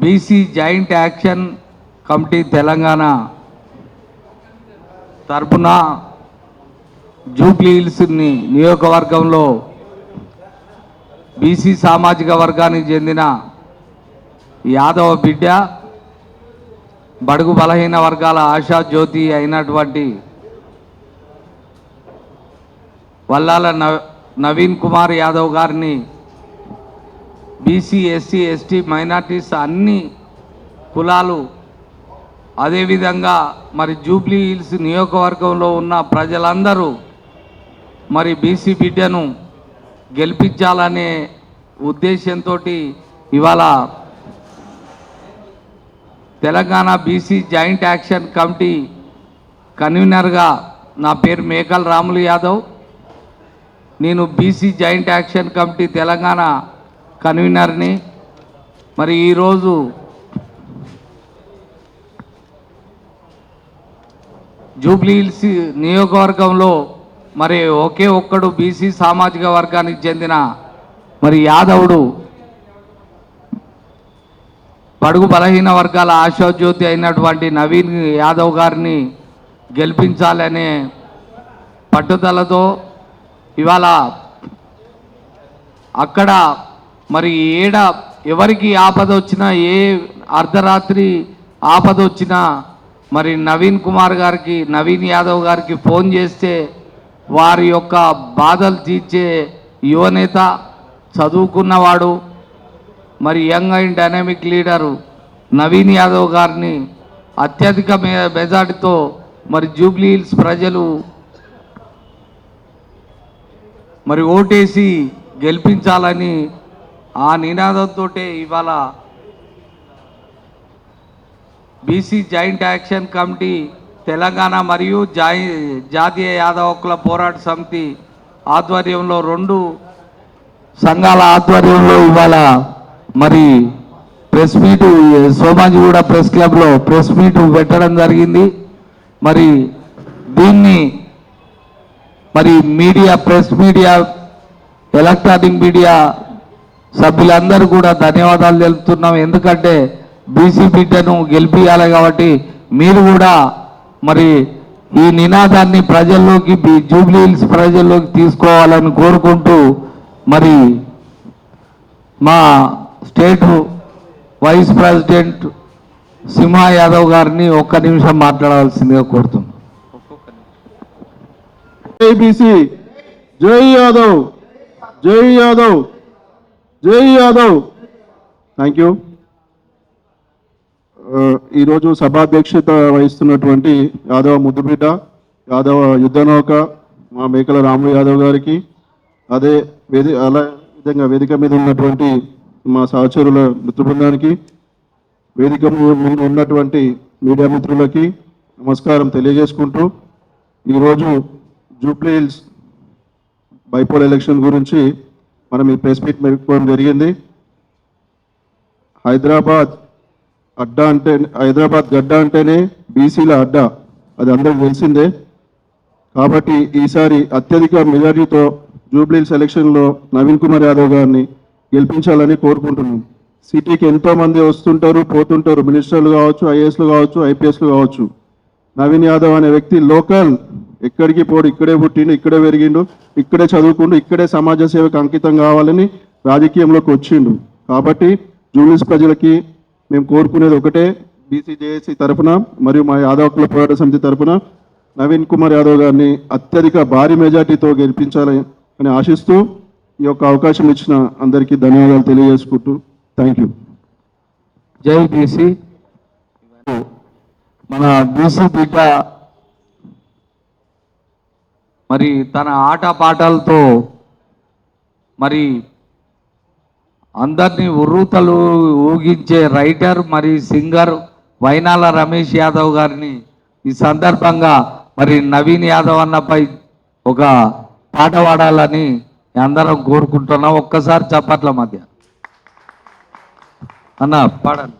BC joint action committee Telangana తరపున Jubilee hills నియోజకవర్గంలో BC సామాజిక వర్గానికి చెందిన యాదవ బిడ్డ బడుగు బలహీన వర్గాల ఆశా జ్యోతి అయినటువంటి వల్లాల నవీన్ కుమార్ యాదవ్ గారిని బీసీ ఎస్సీ ఎస్టీ మైనార్టీస్ అన్ని కులాలు అదేవిధంగా మరి జూబ్లీ హిల్స్ నియోజకవర్గంలో ఉన్న ప్రజలందరూ మరి బీసీ బిడ్డను గెలిపించాలనే ఉద్దేశంతో ఇవాళ Telangana BC joint action committee కన్వీనర్గా నా పేరు మేకల రాములు యాదవ్. నేను BC joint action committee Telangana కన్వీనర్ని. మరి ఈరోజు జూబ్లీ హిల్స్ నియోజకవర్గంలో మరి ఒకే ఒక్కడు బీసీ సామాజిక వర్గానికి చెందిన మరి యాదవుడు బడుగు బలహీన వర్గాల ఆశాజ్యోతి అయినటువంటి నవీన్ యాదవ్ గారిని గెలిపించాలనే పట్టుదలతో ఇవాళ అక్కడ మరి ఎవరికి ఆపద వచ్చినా ఏ అర్ధరాత్రి ఆపద వచ్చినా మరి నవీన్ యాదవ్ గారికి ఫోన్ చేస్తే వారి యొక్క బాధలు తీర్చే యువనేత, చదువుకున్నవాడు, మరి young and dynamic leader Naveen Yadav గారిని అత్యధిక మెజార్టీతో మరి జూబ్లీ హిల్స్ ప్రజలు మరి ఓటేసి గెలిపించాలని ఆ నినాదంతో ఇవాళ BC joint action committee Telangana మరియు జాతీయ యాదవ హక్కుల పోరాట సమితి ఆధ్వర్యంలో రెండు సంఘాల ఆధ్వర్యంలో ఇవాళ మరి ప్రెస్ మీటు సోమాజిగూడ ప్రెస్ క్లబ్లో ప్రెస్ మీటు పెట్టడం జరిగింది. మరి దీన్ని మరి ప్రెస్ మీడియా, ఎలక్ట్రానిక్ మీడియా సభ్యులందరూ కూడా ధన్యవాదాలు తెలుపుతున్నాం. ఎందుకంటే బీసీ బిడ్డను గెలిపించాలి కాబట్టి మీరు కూడా మరి ఈ నినాదాన్ని ప్రజల్లోకి, జూబ్లీ హిల్స్ ప్రజల్లోకి తీసుకోవాలని కోరుకుంటూ మరి మా స్టేట్ వైస్ ప్రెసిడెంట్ సింహ యాదవ్ గారిని ఒక్క నిమిషం మాట్లాడవలసిందిగా కోరుతున్నాం. ఏబీసీ జై యాదవ్, జై యాదవ్, జై యాదవ్. Thank you. ఈరోజు సభాధ్యక్షత వహిస్తున్నటువంటి యాదవ ముద్దుబిడ్డ, యాదవ యుద్ధనౌక మా మేకల రాములు యాదవ్ గారికి, అదే విధంగా వేదిక మీద ఉన్నటువంటి మా సహచరుల మిత్ర బృందానికి, వేదిక మీద ఉన్నటువంటి మీడియా మిత్రులకి నమస్కారం తెలియజేసుకుంటూ, ఈరోజు జూబ్లీ హిల్స్ బైపోల్ ఎలక్షన్ గురించి మనం ఈ ప్రెస్ మీట్ పెట్టుకోవడం జరిగింది. హైదరాబాద్ గడ్డ అంటేనే బీసీల అడ్డా, అది అందరికి తెలిసిందే. కాబట్టి ఈసారి అత్యధిక మెజారిటీతో జూబ్లీ హిల్స్ ఎలక్షన్లో నవీన్ కుమార్ యాదవ్ గారిని గెలిపించాలని కోరుకుంటున్నాం. సిటీకి ఎంతోమంది వస్తుంటారు, పోతుంటారు, మినిస్టర్లు కావచ్చు, ఐఏఎస్లు కావచ్చు, ఐపీఎస్లు కావచ్చు. నవీన్ యాదవ్ అనే వ్యక్తి లోకల్, ఎక్కడికి పోడు, ఇక్కడే పుట్టిండు, ఇక్కడే పెరిగిండు, ఇక్కడే చదువుకుంటూ, ఇక్కడే సమాజ సేవకు అంకితం కావాలని రాజకీయంలోకి వచ్చిండు. కాబట్టి జూబ్లీ హిల్స్ ప్రజలకి మేము కోరుకునేది ఒకటే, బీసీ జేఏసీ తరఫున మరియు మా యాదవ్ హక్కుల పోరాట సమితి తరఫున నవీన్ కుమార్ యాదవ్ గారిని అత్యధిక భారీ మెజార్టీతో గెలిపించాలని ఆశిస్తూ ఈ యొక్క అవకాశం ఇచ్చిన అందరికీ ధన్యవాదాలు తెలియజేసుకుంటూ థ్యాంక్ యూ. జై బీసీ. మన బీసీ బిడ్డ మరి తన ఆటపాటలతో మరి అందరినీ ఉర్రూతలు ఊగించే రైటర్ మరి సింగర్ వైనాల రమేష్ యాదవ్ గారిని ఈ సందర్భంగా మరి నవీన్ యాదవ్ అన్నపై ఒక పాట పాడాలని అందరం కోరుకుంటున్నాం. ఒక్కసారి చప్పట్ల మధ్య అన్న పాడండి.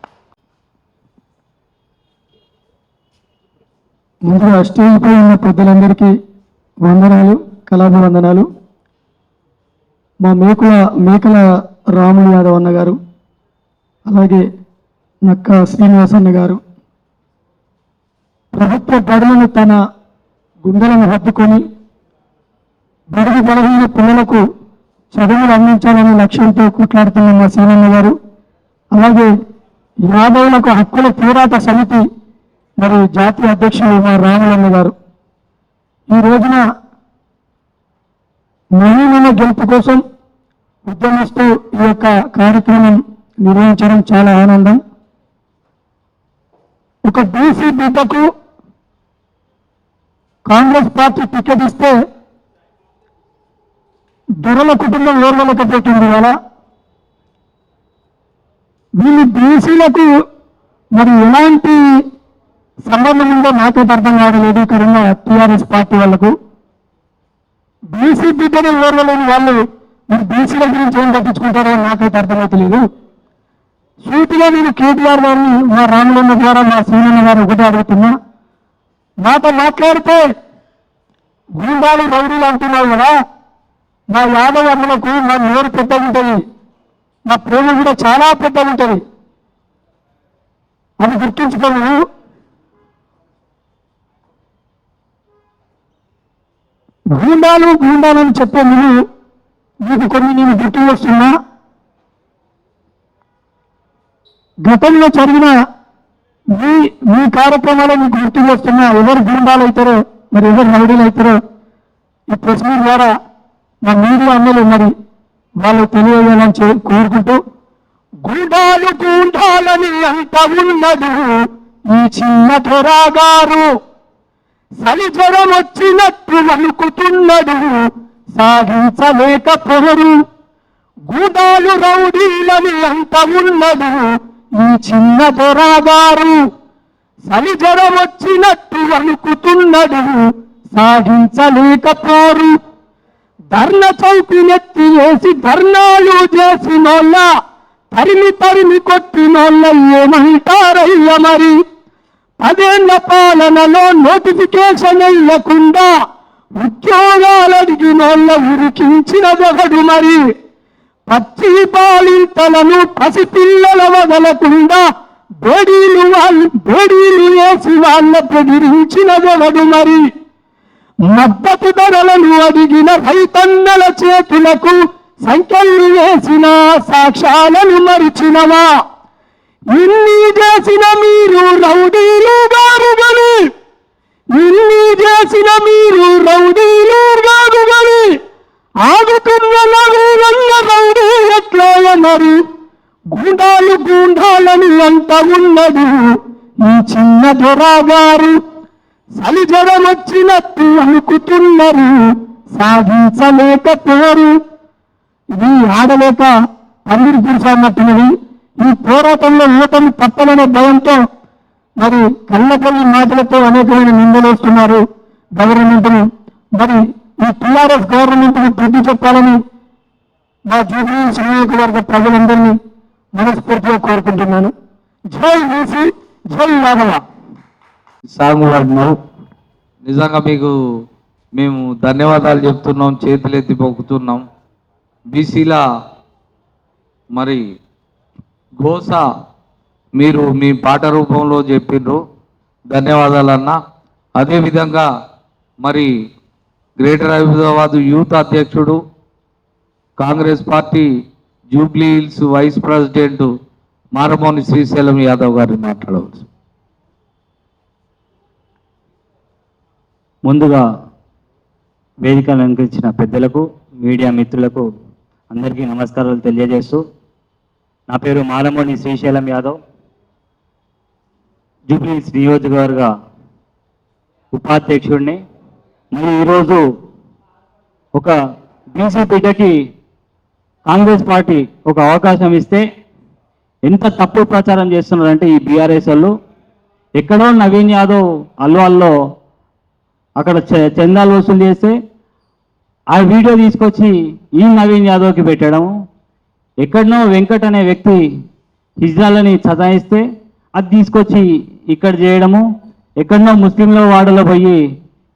ముందుగా స్టేజ్ పై ఉన్న పెద్దలందరికీ వందనాలు, కళాభివందనాలు. మా మేకల రాములు యాదవ్ అన్న గారు, అలాగే నక్క శ్రీనివాసన్న గారు ప్రభుత్వ బడులను తన గుండెలను హత్తుకొని బడుగు బలహీన పిల్లలకు చదువులు అందించాలనే లక్ష్యంతో కొట్లాడుతున్న మా సీనన్న గారు, అలాగే యాదవులకు హక్కుల పోరాట సమితి మరియు జాతీయ అధ్యక్షులు మా రాములన్న గారు ఈ రోజున మహిళల గెలుపు కోసం ఉద్యమిస్తూ ఈ యొక్క కార్యక్రమం నిర్వహించడం చాలా ఆనందం. ఒక బీసీ బిడ్డకు కాంగ్రెస్ పార్టీ టికెట్ ఇస్తే దొరల కుటుంబం ఓర్వలేకపోతుంది కదా. వీళ్ళు బీసీలకు మరి ఎలాంటి సంబంధం ఉందో నాకైతే అర్థం కావలేదు. కరంగా టీఆర్ఎస్ పార్టీ వాళ్ళకు బీసీ బిడ్డని ఓర్వలేని వాళ్ళు మరి బీసీల గురించి ఏం పట్టించుకుంటారో నాకైతే అర్థమవుతలేదు. సూటిగా నేను కేటీఆర్ గారిని, మా రాములన్న ద్వారా మా సీనన్న గారు ఒకటే అడుగుతున్నా, నాతో మాట్లాడితే గూండాలు రౌడీలు అంటున్నావు కదా, మా యాదవ్ అమ్మలకు మా నోరు పెద్దగా ఉంటుంది, మా ప్రేమ కూడా చాలా పెద్దగా ఉంటుంది, అది గుర్తుంచుకోను. గూండాలని చెప్పే ముందు మీకు కొన్ని నేను గుర్తు వస్తున్నా. గతంలో జరిగిన మీ కార్యక్రమాలు మీకు గుర్తు చేస్తున్నా. ఎవరు గూండాలు అవుతారో మరి ఎవరు రౌడీలు అవుతారో ఈ ప్రెస్ మీట్ ద్వారా మా మీడియా అన్నలు మరి వాళ్ళు తెలియజేయాలని కోరుకుంటూ, గూండాలని అంత ఉన్నదు ఈ చిన్న త్వరగారు, చలి జ్వరం వచ్చినట్టు వణుకుతున్నడు సాగించలేకపోరు, గూడాలు రౌడీలని అంత ఉన్నదు ఈ చిన్న దొరగారు, చలి జ్వరం వచ్చినట్టు వణుకుతున్నడు సాగించలేకపోరు, ధర్న చౌకినెత్తి వేసి ధర్నాలు చేసినోళ్ళ తరిమి కొట్టినోళ్ళ ఏమంటారయ్య మరి, 10 ఏళ్ల పాలనలో నోటిఫికేషన్ ఇవ్వకుండా ఉద్యోగాలు అడిగినోళ్ళ ఉరికించినదొకడు మరి, పచ్చి బాలింతలను పసిపిల్లల వదలకుండా బేడీలు వేసి వాళ్ళ బెదిరించినదొకడు మరి, మద్దతు ధరలను అడిగిన రైతన్నల చేతులకు సంఖ్యలు వేసిన సాక్ష్యాలను మరిచినవా, ఇన్ని చేసిన మీరు రౌడీలు గారు గని, ఇన్ని చేసిన మీరు రౌడీలు గారు గని, ఆగుతున్న నవీనన్న రౌడీ ఎట్లా అన్నారు, గూండాలని అంత ఉన్నది ఈ చిన్న దొరగారు, చలి జ్వరం వచ్చినట్టు అనుకుతున్నారు సాగించలేకపోరు. ఇది ఆడలేక పందిరి పురుషన్నట్టున్నది. ఈ పోరాటంలో యువతను తప్పలనే భయంతో మరి కళ్ళకల్లి మాటలతో అనేకమైన నిందలు వస్తున్నారు గవర్నమెంట్ను. మరి ఈ టీఆర్ఎస్ గవర్నమెంట్ను బుద్ధి చెప్పాలని మా జూబ్లీ నియోజకవర్గ ప్రజలందరినీ మనస్ఫూర్తిగా కోరుకుంటున్నాను. జై బీసీ, జై యాదవ. సాంగ్ వాడినావు, నిజంగా మీకు మేము ధన్యవాదాలు చెప్తున్నాం, చేతులెత్తి మొక్కుతున్నాం. బీసీల మరి గోస మీరు మీ పాట రూపంలో చెప్పిండ్రు, ధన్యవాదాలు అన్న. అదేవిధంగా మరి గ్రేటర్ హైదరాబాద్ యూత్ అధ్యక్షుడు, Congress party Jubilee Hills vice president Maramoni Srisailam Yadav గారిని మాట్లాడవచ్చు. ముందుగా వేదిక అలంకరించిన పెద్దలకు, మీడియా మిత్రులకు అందరికీ నమస్కారాలు తెలియజేస్తూ, నా పేరు మాలమోని శ్రీశైలం యాదవ్, జూబ్లీ హిల్స్ నియోజకవర్గ ఉపాధ్యక్షుడిని. మరి ఈరోజు ఒక బీసీ బిడ్డకి కాంగ్రెస్ పార్టీ ఒక అవకాశం ఇస్తే ఎంత తప్పుడు ప్రచారం చేస్తున్నారంటే ఈ బీఆర్ఎస్ వాళ్ళు, ఎక్కడో నవీన్ యాదవ్ అల్వాల్లో అక్కడ చందాలు వసూలు చేస్తే ఆ వీడియో తీసుకొచ్చి ఈ నవీన్ యాదవ్కి పెట్టడం, ఎక్కడనో వెంకట్ అనే వ్యక్తి హిజ్రాలని సతాయిస్తే అది తీసుకొచ్చి ఇక్కడ చేయడము, ఎక్కడనో ముస్లింల వాడలో పోయి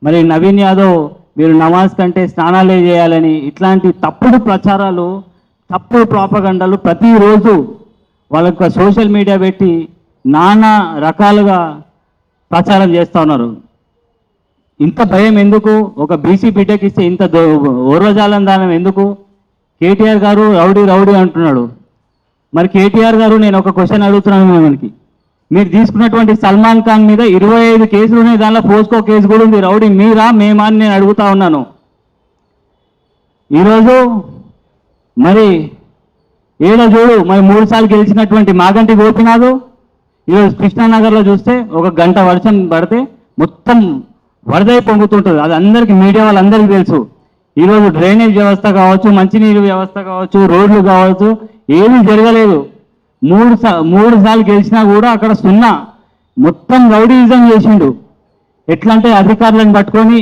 మరి నవీన్ యాదవ్ మీరు నమాజ్ కంటే స్నానాలే చేయాలని ఇట్లాంటి తప్పుడు ప్రచారాలు, తప్పుడు ప్రాపగండాలు ప్రతిరోజు వాళ్ళకి సోషల్ మీడియా పెట్టి నానా రకాలుగా ప్రచారం చేస్తూ ఉన్నారు. ఇంత భయం ఎందుకు? ఒక బీసీ బిడ్డకి ఇస్తే ఇంత ఓర్వజాలం దానం ఎందుకు? కేటీఆర్ గారు రౌడీ రౌడీ అంటున్నాడు. మరి కేటీఆర్ గారు, నేను ఒక క్వశ్చన్ అడుగుతున్నాను మనకి, మీరు తీసుకున్నటువంటి సల్మాన్ ఖాన్ మీద 25 కేసులు ఉన్నాయి, దానిలో పోస్కో కేసు కూడా ఉంది. రౌడీ మీరా మేమా అని నేను అడుగుతా ఉన్నాను. ఈరోజు మరి ఏడో చూడు, మరి 3 సార్లు గెలిచినటువంటి మాగంటి గోపినాథ్ ఈరోజు కృష్ణానగర్లో చూస్తే ఒక గంట వర్షం పడితే మొత్తం వరదై పొంగుతుంటుంది. అది అందరికీ, మీడియా వాళ్ళందరికీ తెలుసు. ఈరోజు డ్రైనేజ్ వ్యవస్థ కావచ్చు, మంచినీరు వ్యవస్థ కావచ్చు, రోడ్లు కావచ్చు, ఏమీ జరగలేదు. 3 సార్లు గెలిచినా కూడా అక్కడ సున్నా. మొత్తం రౌడీయిజం చేసిండు. ఎట్లా అంటే అధికారులను పట్టుకొని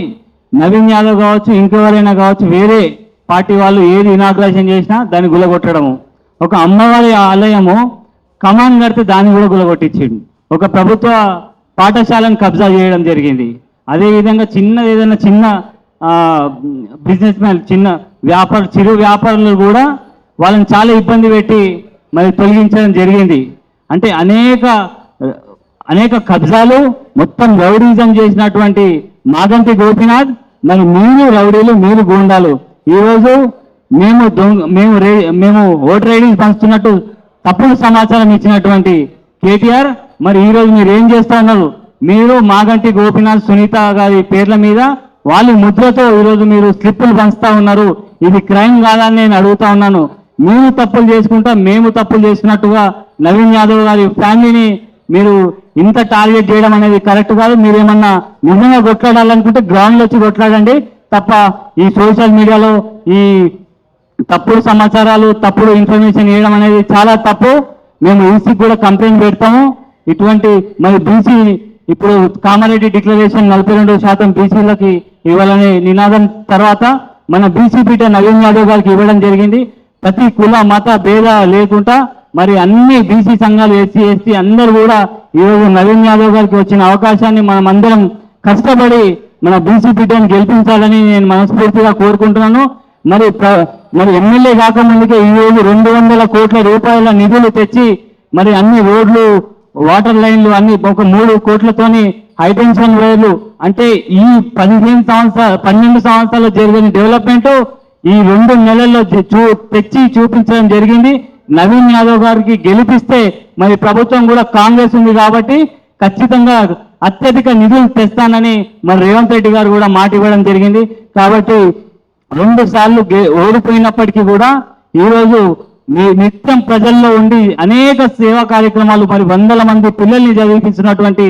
నవీన్ యాదవ్ కావచ్చు, ఇంకెవరైనా కావచ్చు, వేరే పార్టీ వాళ్ళు ఏది ఇనాగ్రేషన్ చేసినా దాన్ని గులగొట్టడము. ఒక అమ్మవారి ఆలయము కమాన్ కడితే దాన్ని కూడా గులగొట్టించిండు. ఒక ప్రభుత్వ పాఠశాలను కబ్జా చేయడం జరిగింది. అదేవిధంగా ఏదైనా చిన్న బిజినెస్ మ్యాన్, చిరు వ్యాపారులు కూడా వాళ్ళని చాలా ఇబ్బంది పెట్టి మరి తొలగించడం జరిగింది. అంటే అనేక కబ్జాలు, మొత్తం రౌడీజం చేసినటువంటి మాగంటి గోపినాథ్, మరి మీరు రౌడీలు, మీరు గూండాలు. ఈరోజు మేము ఓటర్ ఐడీస్ పంచుతున్నట్టు తప్పుడు సమాచారం ఇచ్చినటువంటి కేటీఆర్, మరి ఈరోజు మీరు ఏం చేస్తా ఉన్నారు? మీరు మాగంటి గోపినాథ్, సునీత గారి పేర్ల మీద వాళ్ళ ముద్రతో ఈరోజు మీరు స్లిప్పులు పంచుతా ఉన్నారు. ఇది క్రైమ్ కాదని నేను అడుగుతా ఉన్నాను. మీరు తప్పులు చేసుకుంటా, మేము తప్పులు చేసినట్టుగా నవీన్ యాదవ్ గారి ఫ్యామిలీని మీరు ఇంత టార్గెట్ చేయడం అనేది కరెక్ట్ కాదు. మీరేమన్నా నిజంగా కొట్లాడాలనుకుంటే గ్రౌండ్లో వచ్చి కొట్లాడండి తప్ప ఈ సోషల్ మీడియాలో ఈ తప్పుడు సమాచారాలు, తప్పుడు ఇన్ఫర్మేషన్ ఇవ్వడం అనేది చాలా తప్పు. మేము ఈసీకి కూడా కంప్లైంట్ పెడతాము. ఇటువంటి మరి బీసీ, ఇప్పుడు కామారెడ్డి డిక్లరేషన్ 42% బీసీలకి ఇవ్వాలనే నినాదం తర్వాత మన బీసీ బిడ్డ నవీన్ యాదవ్ గారికి ఇవ్వడం జరిగింది. ప్రతి కుల మత భేద లేకుండా మరి అన్ని బీసీ సంఘాలు, ఎస్సీ ఎస్టీ అందరూ కూడా ఈరోజు నవీన్ యాదవ్ గారికి వచ్చిన అవకాశాన్ని మనం అందరం కష్టపడి మన బీసీ బిడ్డను గెలిపించాలని నేను మనస్ఫూర్తిగా కోరుకుంటున్నాను. మరి ఎమ్మెల్యే కాకముందుకే ఈరోజు 200 కోట్ల రూపాయల నిధులు తెచ్చి మరి అన్ని రోడ్లు, వాటర్ లైన్లు అన్ని ఒక 3 కోట్లతోని హైటెన్షన్ వైర్లు, అంటే ఈ 12 సంవత్సరాలు జరిగిన డెవలప్మెంట్ ఈ 2 నెలల్లో తెచ్చి చూపించడం జరిగింది. నవీన్ యాదవ్ గారికి గెలిపిస్తే మరి ప్రభుత్వం కూడా కాంగ్రెస్ ఉంది కాబట్టి ఖచ్చితంగా అత్యధిక నిధులు తెస్తానని మరి రేవంత్ రెడ్డి గారు కూడా మాట ఇవ్వడం జరిగింది. కాబట్టి 2 సార్లు ఓడిపోయినప్పటికీ కూడా ఈరోజు నిత్యం ప్రజల్లో ఉండి అనేక సేవా కార్యక్రమాలు, మరి 100 మంది పిల్లల్ని చదివించినటువంటి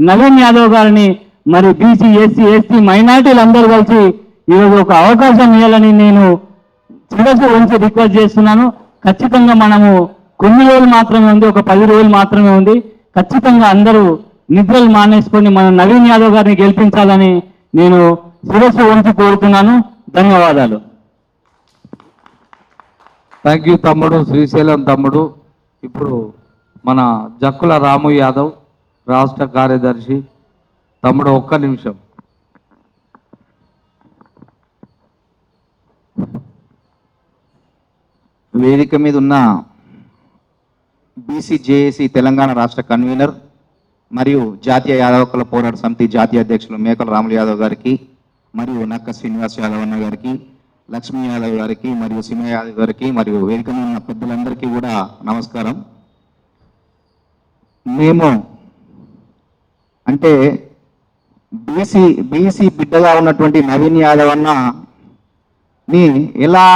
నవీన్ యాదవ్ గారిని మరి బీసీ, ఎస్సీ, ఎస్టీ, మైనార్టీలు అందరూ కలిసి ఈరోజు ఒక అవకాశం ఇవ్వాలని నేను శిరస్సు వంచి రిక్వెస్ట్ చేస్తున్నాను. ఖచ్చితంగా మనము కొన్ని రోజులు మాత్రమే ఉంది, ఒక 10 రోజులు మాత్రమే ఉంది. ఖచ్చితంగా అందరూ నిద్రలు మానేసుకొని మన నవీన్ యాదవ్ గారిని గెలిపించాలని నేను శిరస్సు వంచి కోరుతున్నాను. ధన్యవాదాలు. థ్యాంక్ యూ తమ్ముడు, శ్రీశైలం తమ్ముడు. ఇప్పుడు మన జక్కుల రాము యాదవ్, రాష్ట్ర కార్యదర్శి. తమ్ముడు 1 నిమిషం. వేదిక మీద ఉన్న బీసీ జేఏసీ తెలంగాణ రాష్ట్ర కన్వీనర్ మరియు జాతీయ యాదవ కుల పోరాట సమితి జాతీయ అధ్యక్షులు మేకల రాములు యాదవ్ గారికి, మరియు నక్క శ్రీనివాస్ యాదవ్ అన్న గారికి, లక్ష్మీ యాదవ్ గారికి, మరియు సింహ యాదవ్ గారికి, మరియు వేదిక మీద ఉన్న పెద్దలందరికీ కూడా నమస్కారం. మేము అంటే బీసీ బిడ్డగా ఉన్నటువంటి నవీన్ యాదవ్ అన్నని ఎలా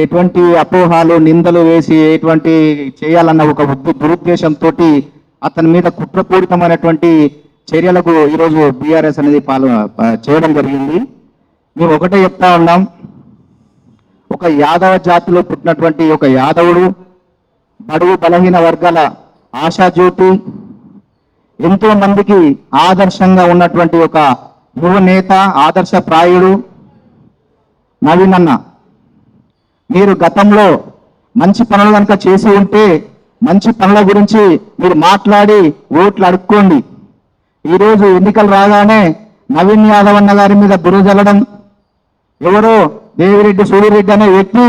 ఎటువంటి అపోహాలు, నిందలు వేసి ఎటువంటి చేయాలన్న ఒక దురుద్దేశంతో అతని మీద కుట్రపూరితమైనటువంటి చర్యలకు ఈరోజు బీఆర్ఎస్ అనేది చేయడం జరిగింది. మేము ఒకటే చెప్తా ఉన్నాం, ఒక యాదవ జాతిలో పుట్టినటువంటి ఒక యాదవుడు, బడుగు బలహీన వర్గాల ఆశాజ్యోతి, ఎంతో మందికి ఆదర్శంగా ఉన్నటువంటి ఒక యువ నేత, ఆదర్శప్రాయుడు నవీన్ అన్న. మీరు గతంలో మంచి పనులు కనుక చేసి ఉంటే మంచి పనుల గురించి మీరు మాట్లాడి ఓట్లు అడుక్కోండి. ఈరోజు ఎన్నికలు రాగానే నవీన్ యాదవ్ అన్న గారి మీద బురద జల్లడం, ఎవరో దేవిరెడ్డి సూర్యరెడ్డి అనే వ్యక్తి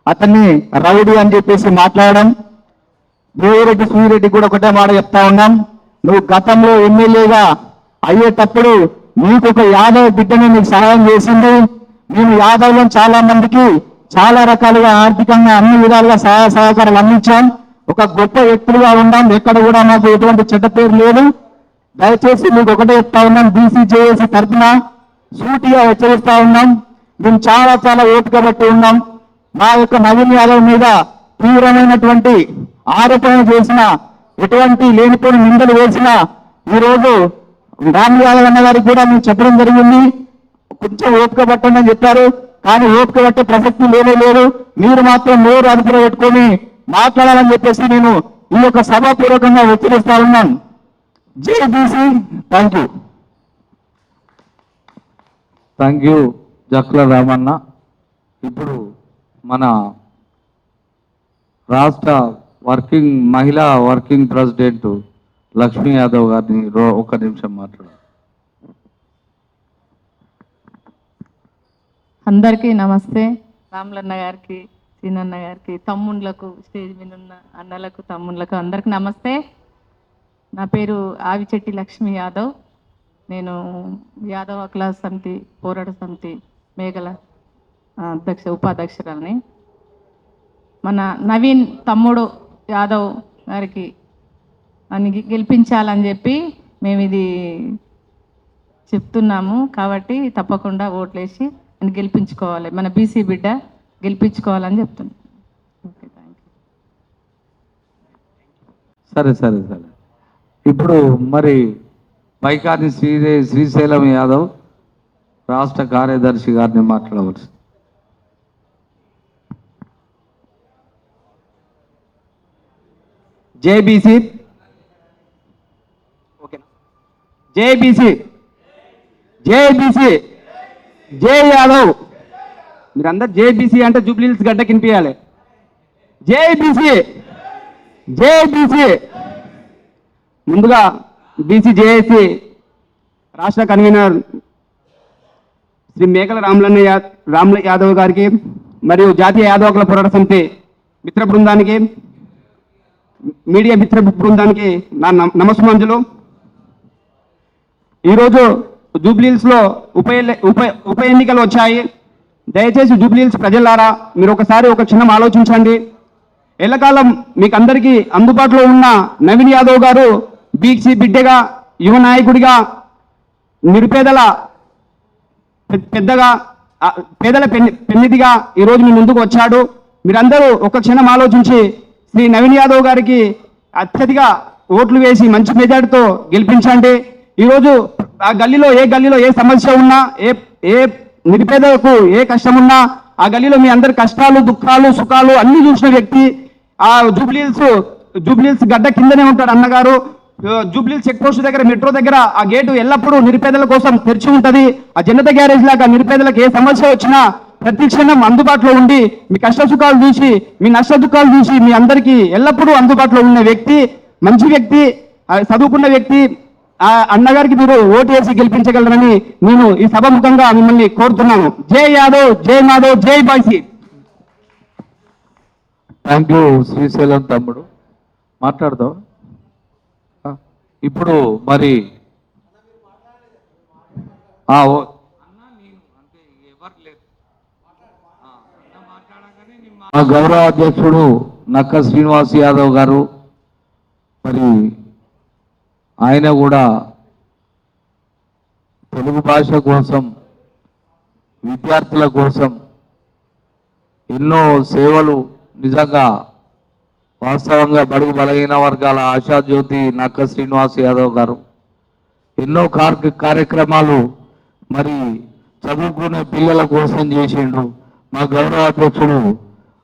అతన్ని రౌడీ అని చెప్పేసి మాట్లాడడం, దేవిరెడ్డి సూర్యరెడ్డి కూడా ఒకటే మాట చెప్తా ఉన్నాం, నువ్వు గతంలో ఎమ్మెల్యేగా అయ్యేటప్పుడు నీకు ఒక యాదవ్ బిడ్డని నీకు సహాయం చేసింది. మేము యాదవ్లో చాలా మందికి చాలా రకాలుగా ఆర్థికంగా అన్ని విధాలుగా సహాయ సహకారాలు అందించాం. ఒక గొప్ప వ్యక్తులుగా ఉన్నాం, ఎక్కడ కూడా మాకు ఎటువంటి చెడ్డ పేరు లేదు. దయచేసి మీకు ఒకటే చెప్తా ఉన్నాం, బీసీజేఏసీ తరఫున సూటిగా హెచ్చరిస్తా ఉన్నాం, మేము చాలా చాలా ఓపిక బట్టి ఉన్నాం. మా యొక్క నవీన్ యాదవ్ మీద తీవ్రమైనటువంటి ఆరోపణలు చేసిన, ఎటువంటి లేనిపోని నిందలు వేసిన, ఈరోజు రామ్ యాదవ్ అన్న గారికి కూడా మేము చెప్పడం జరిగింది, కొంచెం ఓపిక పట్టండి అని చెప్పారు. కానీ ఓపిక పట్టే ప్రసక్తి లేనే లేదు. మీరు మాత్రం నోరు అదుపులో పెట్టుకొని మాట్లాడాలని చెప్పేసి నేను ఈ యొక్క సభాపూర్వకంగా హెచ్చరిస్తా ఉన్నాను. జై BC. Thank you. Thank you Jakla Ramanna. ఇప్పుడు మన రాష్ట్ర మహిళా వర్కింగ్ ప్రెసిడెంట్ లక్ష్మీ యాదవ్ గారిని ఒక నిమిషం మాట్లాడారు. అందరికీ నమస్తే. రాములన్న గారికి, సీనన్న గారికి, తమ్ముళ్ళకు, స్టేజ్ మీద ఉన్న అన్నలకు, తమ్ముళ్ళకు అందరికీ నమస్తే. నా పేరు ఆవిచెట్టి లక్ష్మీ యాదవ్. నేను యాదవ క్లాస్ సమితి, పోరాట సమితి మేఘల ఉపాధ్యక్షురాలని. మన నవీన్ తమ్ముడు యాదవ్ గారికి అని గెలిపించాలని చెప్పి మేము ఇది చెప్తున్నాము. కాబట్టి తప్పకుండా ఓట్లేసి అని గెలిపించుకోవాలి, మన బీసీ బిడ్డ గెలిపించుకోవాలని చెప్తున్నాం. Okay, thank you. సరే సరే సరే. ఇప్పుడు మరి వైకాని శ్రీశైలం యాదవ్ రాష్ట్ర కార్యదర్శి గారిని మాట్లాడవచ్చు. జేబీసీ. ఓకేనా? జేబీసీ, జేబీసీ, జే యాదవ్. మీరందరూ జేబీసీ అంటే జూబ్లీహిల్స్ గడ్డ కినిపించాలి. జేబీసీ, జేబీసీ. ముందుగా బీసీ జేఏసీ రాష్ట్ర కన్వీనర్ శ్రీ మేకల రాముల యాదవ్ గారికి మరియు జాతీయ యాదవ హక్కుల పోరాట సమితి మిత్ర బృందానికి, మీడియా మిత్ర బృందానికి నా నమస్సుమంజలు. ఈరోజు జూబ్లీహిల్స్లో ఉప ఎన్నికలు వచ్చాయి. దయచేసి జూబ్లీహిల్స్ ప్రజలారా మీరు ఒకసారి ఒక క్షణం ఆలోచించండి. ఎల్లకాలం మీకు అందరికీ అందుబాటులో ఉన్న నవీన్ యాదవ్ గారు బీసీ బిడ్డగా, యువ నాయకుడిగా, నిరుపేదల పెద్దగా, పేదల పెన్నిధిగా ఈరోజు మీ ముందుకు వచ్చాడు. మీరందరూ ఒక క్షణం ఆలోచించి శ్రీ నవీన్ యాదవ్ గారికి అత్యధిక ఓట్లు వేసి మంచి మెజార్టీతో గెలిపించండి. ఈరోజు ఆ గల్లీలో ఏ సమస్య ఉన్నా, ఏ నిరుపేదలకు ఏ కష్టం ఉన్నా ఆ గల్లీలో మీ అందరి కష్టాలు, దుఃఖాలు, సుఖాలు అన్ని చూసిన వ్యక్తి. ఆ జూబ్లీహిల్స్ గడ్డ కిందనే ఉంటాడు అన్నగారు. జూబ్లీహిల్స్ చెక్ పోస్ట్ దగ్గర, మెట్రో దగ్గర ఆ గేటు ఎల్లప్పుడూ నిరుపేదల కోసం తెరిచి ఉంటుంది. ఆ జనతా గ్యారేజ్ లాగా నిరుపేదలకు ఏ సమస్య వచ్చినా ప్రతి క్షణం అందుబాటులో ఉండి మీ కష్ట సుఖాలు చూసి, మీ నష్ట దుఃఖాలు చూసి మీ అందరికీ ఎల్లప్పుడూ అందుబాటులో ఉన్న వ్యక్తి, మంచి వ్యక్తి, చదువుకున్న వ్యక్తి. ఆ అన్నగారికి మీరు ఓటు వేసి గెలిపించగలరని నేను ఈ సభాముఖంగా మిమ్మల్ని కోరుతున్నాను. జై యాదవ్, జై మాధవ్, జై బాయ్సీ. థ్యాంక్ యూ శ్రీశైలం తమ్ముడు. మాట్లాడదాం. ఇప్పుడు మరి మా గౌరవ అధ్యక్షుడు నక్క శ్రీనివాస్ యాదవ్ గారు, మరి ఆయన కూడా తెలుగు భాష కోసం, విద్యార్థుల కోసం ఎన్నో సేవలు, నిజంగా వాస్తవంగా బడుగు బలహీన వర్గాల ఆశాజ్యోతి నక్క శ్రీనివాస్ యాదవ్ గారు ఎన్నో కార్యక్రమాలు మరి చదువుకునే పిల్లల కోసం చేసిండు. మా గౌరవ అధ్యక్షుడు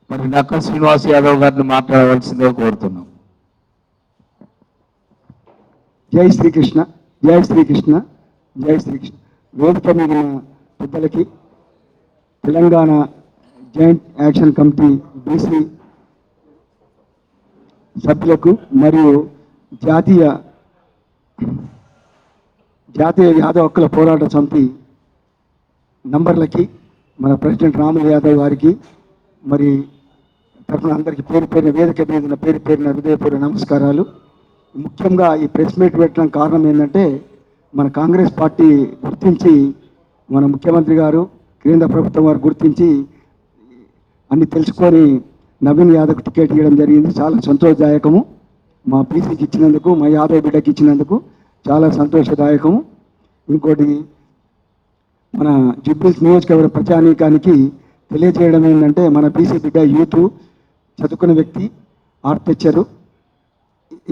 మరి నక్క శ్రీనివాస్ యాదవ్ గారిని మాట్లాడవలసిందే కోరుతున్నాం. జై శ్రీకృష్ణ, జై శ్రీకృష్ణ, జై శ్రీకృష్ణ. వేదిక మీద పెద్దలకి, Telangana joint action committee BC సభ్యులకు మరియు జాతీయ యాదవ హక్కుల పోరాట సమితి నంబర్లకి, మన ప్రెసిడెంట్ రాముల యాదవ్ గారికి, మరి తరఫున అందరికీ పేరు పేరున వేదిక మీద ఉన్న పేరు పేరున హృదయపూర్వక నమస్కారాలు. ముఖ్యంగా ఈ ప్రెస్ మీట్ పెట్టడం కారణం ఏంటంటే మన కాంగ్రెస్ పార్టీ గుర్తించి మన ముఖ్యమంత్రి గారు కేంద్ర ప్రభుత్వం వారు గుర్తించి అన్ని తెలుసుకొని నవీన్ యాదవ్కి టికెట్ ఇవ్వడం జరిగింది. చాలా సంతోషదాయకము. మా పీసీకి ఇచ్చినందుకు, మా యాదవ్ బిడ్డకి ఇచ్చినందుకు చాలా సంతోషదాయకము. ఇంకోటి మన జూబ్లీహిల్స్ నియోజకవర్గ ప్రజానీకానికి తెలియజేయడం ఏంటంటే మన బీసీ బిడ్డ యూత్ చదువుకున్న వ్యక్తి, ఆర్టిస్టరు,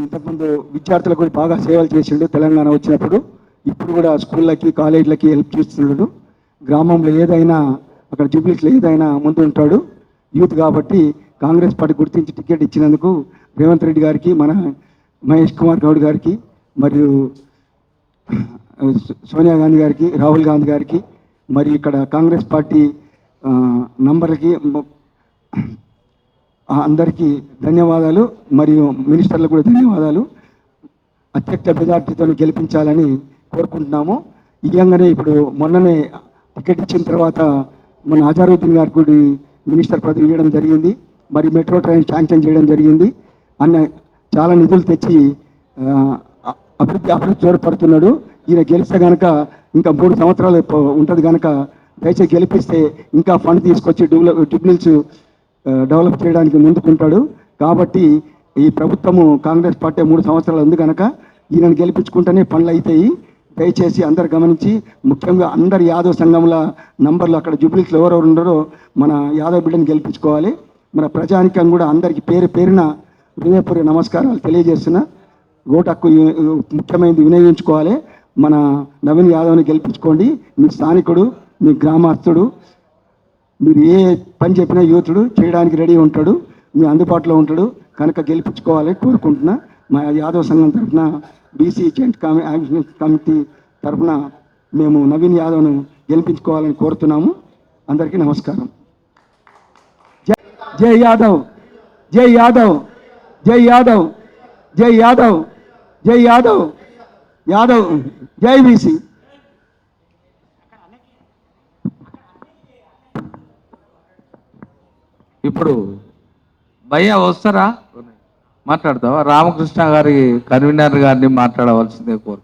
ఇంతకుముందు విద్యార్థులకు కూడా బాగా సేవలు చేసిండు తెలంగాణ వచ్చినప్పుడు. ఇప్పుడు కూడా స్కూళ్ళకి కాలేజీలకి హెల్ప్ చేస్తున్నాడు. గ్రామంలో ఏదైనా అక్కడ జూబ్లీహిల్స్లో ఏదైనా ముందు ఉంటాడు యూత్. కాబట్టి కాంగ్రెస్ పార్టీ గుర్తించి టికెట్ ఇచ్చినందుకు రేవంత్ రెడ్డి గారికి, మన మహేష్ కుమార్ గౌడ్ గారికి, మరియు సోనియా గాంధీ గారికి, రాహుల్ గాంధీ గారికి, మరి ఇక్కడ కాంగ్రెస్ పార్టీ నంబర్లకి అందరికీ ధన్యవాదాలు. మరియు మినిస్టర్లకు కూడా ధన్యవాదాలు. అత్యధిక మెజార్టీతో గెలిపించాలని కోరుకుంటున్నాము. ఇయంగానే ఇప్పుడు మొన్ననే టికెట్ ఇచ్చిన తర్వాత మన అజారుద్దీన్ గారికి కూడా మినిస్టర్ పదవి ఇవ్వడం జరిగింది. మరి మెట్రో ట్రైన్ శాంక్షన్ చేయడం జరిగింది. అన్న చాలా నిధులు తెచ్చి అభివృద్ధి తోడ్పడుతున్నాడు. ఈయన గెలిస్తే కనుక ఇంకా 3 సంవత్సరాలు ఉంటుంది కనుక దయచేసి గెలిపిస్తే ఇంకా ఫండ్ తీసుకొచ్చి జూబ్లీహిల్స్ డెవలప్ చేయడానికి ముందుకుంటాడు. కాబట్టి ఈ ప్రభుత్వము కాంగ్రెస్ పార్టీ 3 సంవత్సరాలు ఉంది కనుక ఈయనను గెలిపించుకుంటేనే పనులు అవుతాయి. దయచేసి అందరు గమనించి, ముఖ్యంగా అందరు యాదవ్ సంఘంల నంబర్లు అక్కడ జూబ్లీహిల్స్లో ఎవరెవరు ఉన్నారో మన యాదవ్ బిడ్డను గెలిపించుకోవాలి. మన ప్రజానికం కూడా అందరికీ పేరు పేరున హృదయపూర్వక నమస్కారాలు తెలియజేస్తున్నా. ఓటు హక్కు ముఖ్యమైనది వినియోగించుకోవాలి. మన నవీన్ యాదవ్ని గెలిపించుకోండి. మీ స్థానికుడు, మీ గ్రామస్తుడు, మీరు ఏ పని చెప్పినా యూతుడు చేయడానికి రెడీ ఉంటాడు, మీ అందుబాటులో ఉంటాడు కనుక గెలిపించుకోవాలని కోరుకుంటున్నా. మా యాదవ్ సంఘం తరఫున, బీసీ జాయింట్ కమిటీ తరఫున మేము నవీన్ యాదవ్ను గెలిపించుకోవాలని కోరుతున్నాము. అందరికీ నమస్కారం. జై యాదవ్, జై యాదవ్, జై యాదవ్, జై యాదవ్, జై యాదవ్, యాదవ్ జై బీసీ. ఇప్పుడు భయ్య వస్తారా, మాట్లాడతావా? రామకృష్ణ గారి కన్వీనర్ గారిని మాట్లాడవలసిందే కోరు.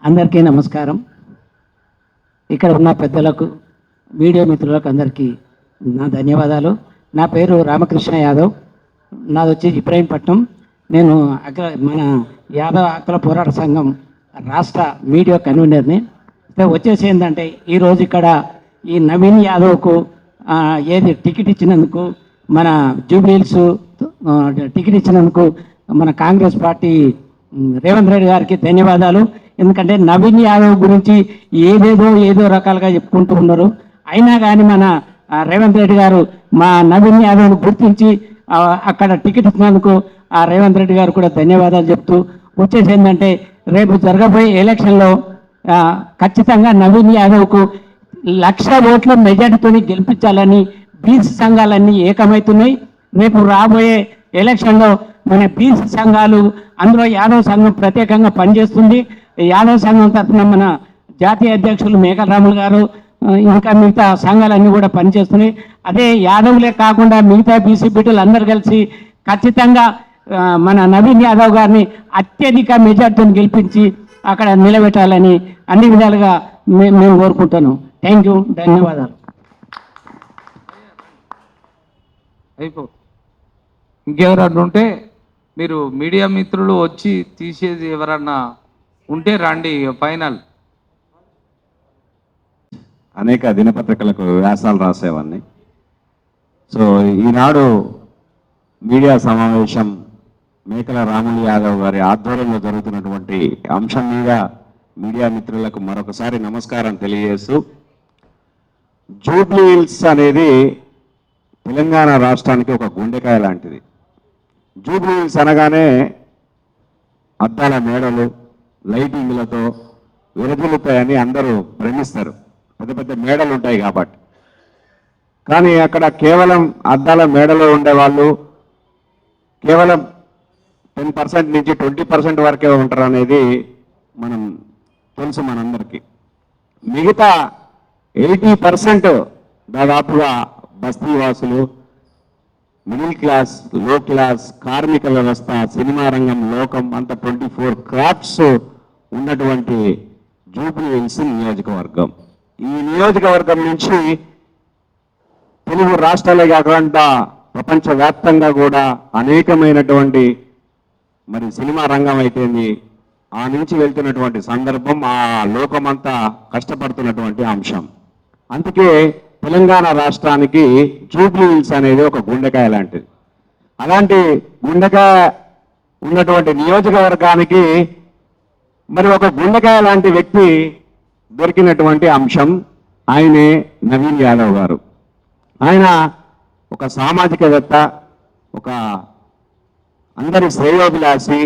అందరికీ నమస్కారం. ఇక్కడ ఉన్న పెద్దలకు, మీడియా మిత్రులకు అందరికీ నా ధన్యవాదాలు. నా పేరు రామకృష్ణ యాదవ్. నాది వచ్చి ఇబ్రాహీంపట్నం. నేను మన యాదవ్ హక్కుల పోరాట సంఘం రాష్ట్ర మీడియా కన్వీనర్ని. వచ్చేసి ఏంటంటే ఈరోజు ఇక్కడ ఈ నవీన్ యాదవ్కు ఏది టికెట్ ఇచ్చినందుకు, మన జూబ్లీహిల్స్ టికెట్ ఇచ్చినందుకు మన కాంగ్రెస్ పార్టీ రేవంత్ రెడ్డి గారికి ధన్యవాదాలు. ఎందుకంటే నవీన్ యాదవ్ గురించి ఏదో రకాలుగా చెప్పుకుంటూ ఉన్నారు. అయినా కానీ మన రేవంత్ రెడ్డి గారు మా నవీన్ యాదవ్ను గుర్తించి అక్కడ టికెట్ ఇచ్చినందుకు ఆ రేవంత్ రెడ్డి గారు కూడా ధన్యవాదాలు చెప్తూ వచ్చేసి ఏంటంటే రేపు జరగబోయే ఎలక్షన్లో ఖచ్చితంగా నవీన్ యాదవ్కు 1,00,000 ఓట్ల మెజార్టీతో గెలిపించాలని బీసీ సంఘాలన్నీ ఏకమవుతున్నాయి. రేపు రాబోయే ఎలక్షన్లో మన బీసీ సంఘాలు, అందులో యాదవ్ సంఘం ప్రత్యేకంగా పనిచేస్తుంది. యాదవ్ సంఘం తరఫున మన జాతీయ అధ్యక్షులు మేకల రాములు గారు, ఇంకా మిగతా సంఘాలన్నీ కూడా పనిచేస్తున్నాయి. అదే యాదవ్లే కాకుండా మిగతా బీసీ బిడ్డలు అందరూ కలిసి ఖచ్చితంగా మన నవీన్ యాదవ్ గారిని అత్యధిక మెజార్టీతో గెలిపించి అక్కడ నిలబెట్టాలని అన్ని విధాలుగా మేము కోరుకుంటాను. థ్యాంక్ యూ, ధన్యవాదాలు. ఇంకెవరన్నా ఉంటే మీరు మీడియా మిత్రులు వచ్చి తీసేది ఎవరన్నా ఉంటే రండి. ఫైనల్ అనేక దినపత్రికలకు వ్యాసాలు రాసేవాడిని. సో ఈనాడు మీడియా సమావేశం మేకల రాములు యాదవ్ గారి ఆధ్వర్యంలో జరుగుతున్నటువంటి అంశం మీద మీడియా మిత్రులకు మరొకసారి నమస్కారం తెలియజేస్తూ, జూబ్లీహిల్స్ అనేది తెలంగాణ రాష్ట్రానికి ఒక గుండెకాయ లాంటిది. జూబ్లీహిల్స్ అనగానే అద్దాల మేడలు, లైటింగ్లతో విరజిల్లుతాయని అందరూ భ్రమిస్తారు. పెద్ద పెద్ద మేడలు ఉంటాయి కాబట్టి. కానీ అక్కడ కేవలం అద్దాల మేడలో ఉండేవాళ్ళు కేవలం 10% నుంచి 20% వరకే ఉంటారు అనేది మనం తెలుసు మనందరికీ. మిగతా 80% దాదాపుగా బస్తీవాసులు, మిడిల్ క్లాస్, లో క్లాస్, కార్మిక వ్యవస్థ, సినిమా రంగం, లోకం అంత 24 క్రాఫ్ట్స్ ఉన్నటువంటి జూబ్లీ హిల్స్ నియోజకవర్గం. ఈ నియోజకవర్గం నుంచి తెలుగు రాష్ట్రాలే కాకుండా ప్రపంచవ్యాప్తంగా కూడా అనేకమైనటువంటి మరి సినిమా రంగం అయితేంది ఆ నుంచి వెళ్తున్నటువంటి సందర్భం, ఆ లోకమంతా కష్టపడుతున్నటువంటి అంశం. అందుకే తెలంగాణ రాష్ట్రానికి జూబ్లీ హిల్స్ అనేది ఒక గుండెకాయ లాంటిది. అలాంటి గుండెకాయ ఉన్నటువంటి నియోజకవర్గానికి మరి ఒక గుండెకాయ లాంటి వ్యక్తి దొరికినటువంటి అంశం ఆయనే నవీన్ యాదవ్ గారు. ఆయన ఒక సామాజికవేత్త, ఒక అందరి శ్రేయోభిలాషి,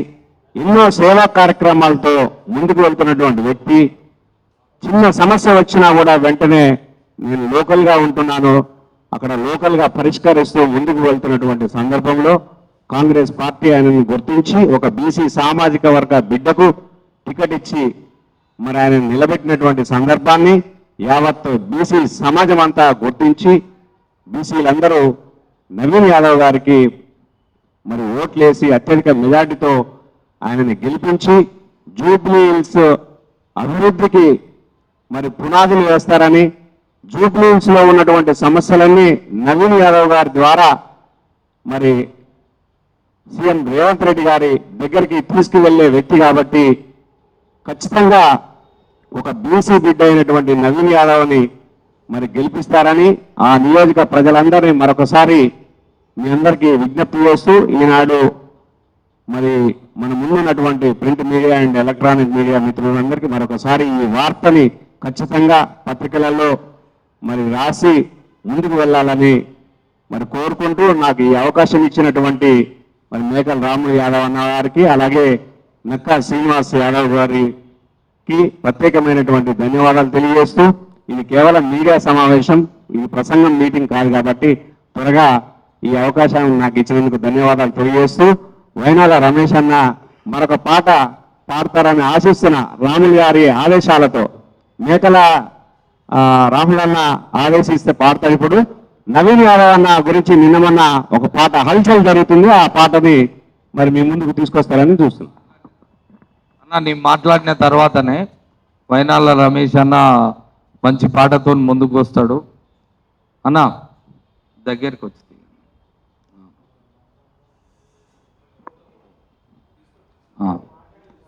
ఎన్నో సేవా కార్యక్రమాలతో ముందుకు వెళ్తున్నటువంటి వ్యక్తి. చిన్న సమస్య వచ్చినా కూడా వెంటనే నేను లోకల్గా ఉంటున్నాను, అక్కడ లోకల్గా పరిష్కరిస్తూ ముందుకు వెళ్తున్నటువంటి సందర్భంలో కాంగ్రెస్ పార్టీ ఆయనను గుర్తించి ఒక బీసీ సామాజిక వర్గ బిడ్డకు టికెట్ ఇచ్చి మరి ఆయన నిలబెట్టినటువంటి సందర్భాన్ని యావత్ బీసీ సమాజం అంతా గుర్తించి బీసీలందరూ నవీన్ యాదవ్ గారికి మరి ఓట్లేసి అత్యధిక మెజార్టీతో ఆయనని గెలిపించి జూబ్లీ హిల్స్ అభివృద్ధికి మరి పునాదులు వేస్తారని, జూబ్లీ హిల్స్ లో ఉన్నటువంటి సమస్యలన్నీ నవీన్ యాదవ్ గారి ద్వారా మరి సీఎం రేవంత్ రెడ్డి గారి దగ్గరికి తీసుకువెళ్లే వ్యక్తి కాబట్టి ఖచ్చితంగా ఒక బీసీ బిడ్డ అయినటువంటి నవీన్ యాదవ్ని మరి గెలిపిస్తారని ఆ నియోజక ప్రజలందరినీ మరొకసారి మీ అందరికీ విజ్ఞప్తి చేస్తూ ఈనాడు మరి మన ముందున్నటువంటి print media and electronic media మిత్రులందరికీ మరొకసారి ఈ వార్తని ఖచ్చితంగా పత్రికలలో మరి రాసి ముందుకు వెళ్ళాలని మరి కోరుకుంటూ నాకు ఈ అవకాశం ఇచ్చినటువంటి మరి మేకల రాములు యాదవ్ అన్న గారికి, అలాగే నక్కా శ్రీనివాస్ యాదవ్ గారికి ప్రత్యేకమైనటువంటి ధన్యవాదాలు తెలియజేస్తూ, ఇది కేవలం మీడియా సమావేశం, ఇది ప్రసంగం మీటింగ్ కాదు కాబట్టి త్వరగా ఈ అవకాశాన్ని నాకు ఇచ్చినందుకు ధన్యవాదాలు తెలియజేస్తూ, వైనాల రమేష్ అన్న మరొక పాట పాడతారని ఆశిస్తున్న రాములు గారి ఆదేశాలతో మేకల రాములన్న ఆదేశిస్తే పాడతారు. ఇప్పుడు నవీన్ యాదవ్ అన్న గురించి నిన్నమన్న ఒక పాట హల్చల్ జరుగుతుంది, ఆ పాటని మరి మీ ముందుకు తీసుకొస్తారని చూస్తున్నాను. అన్న నీ మాట్లాడిన తర్వాతనే వైనాల రమేష్ అన్న మంచి పాటతో ముందుకు వస్తాడు. అన్న దగ్గరికి వచ్చి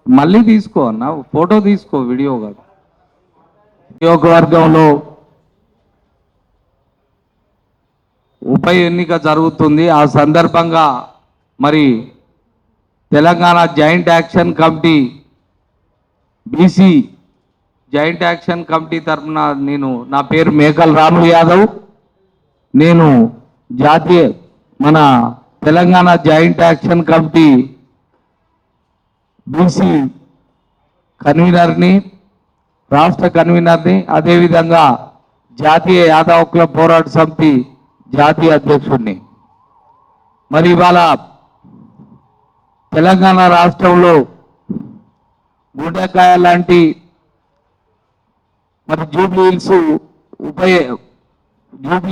మళ్ళీ తీసుకో అన్న, ఫోటో తీసుకో, వీడియో కాదు. నియోజకవర్గంలో ఉప ఎన్నిక జరుగుతుంది. ఆ సందర్భంగా మరి Telangana joint action committee, BC joint action committee తరఫున నా పేరు మేకల రాములు యాదవ్, నేను మన Telangana joint action committee BC కన్వీనర్ని, రాష్ట్ర కన్వీనర్ని, అదేవిధంగా జాతీయ యాదవ హక్కుల పోరాట సమితి జాతీయ అధ్యక్షుడిని. మరి ఇవాళ తెలంగాణ రాష్ట్రంలో గుండెకాయ లాంటి మరి జూబ్లీ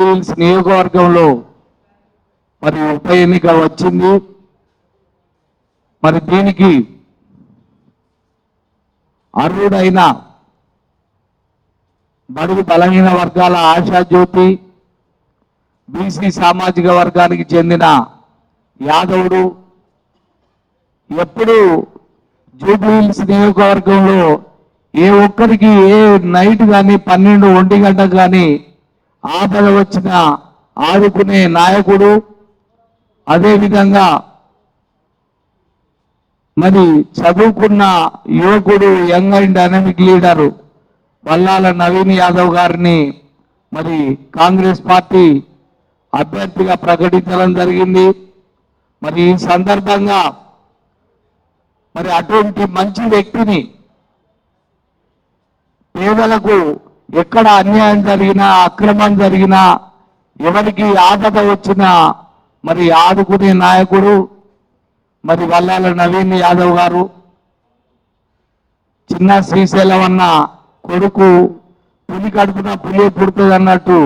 హిల్స్ నియోజకవర్గంలో మరి ఉప ఎన్నిక వచ్చింది. మరి దీనికి అర్హుడైన బడుగు బలహీన వర్గాల ఆశాజ్యోతి, బీసీ సామాజిక వర్గానికి చెందిన యాదవుడు ఎప్పుడు జూబ్లీ హిల్స్ నియోజకవర్గంలో ఏ ఒక్కరికి ఏ నైట్ కానీ 12-1 గంటకు కానీ ఆపద వచ్చిన ఆదుకునే నాయకుడు. అదేవిధంగా మరి చదువుకున్న యువకుడు, young and dynamic leader Vallala Naveen Yadav గారిని మరి కాంగ్రెస్ పార్టీ అభ్యర్థిగా ప్రకటించడం జరిగింది. మరి ఈ సందర్భంగా మరి అటువంటి మంచి వ్యక్తిని, పేదలకు ఎక్కడ అన్యాయం జరిగినా, అక్రమం జరిగినా, ఎవరికి ఆపద వచ్చినా మరి ఆదుకునే నాయకుడు మరి వల్లాల నవీన్ యాదవ్ గారు. చిన్న శ్రీశైలం అన్న కొడుకు పులి కడుపున పులి పుడుతుంది అన్నట్టు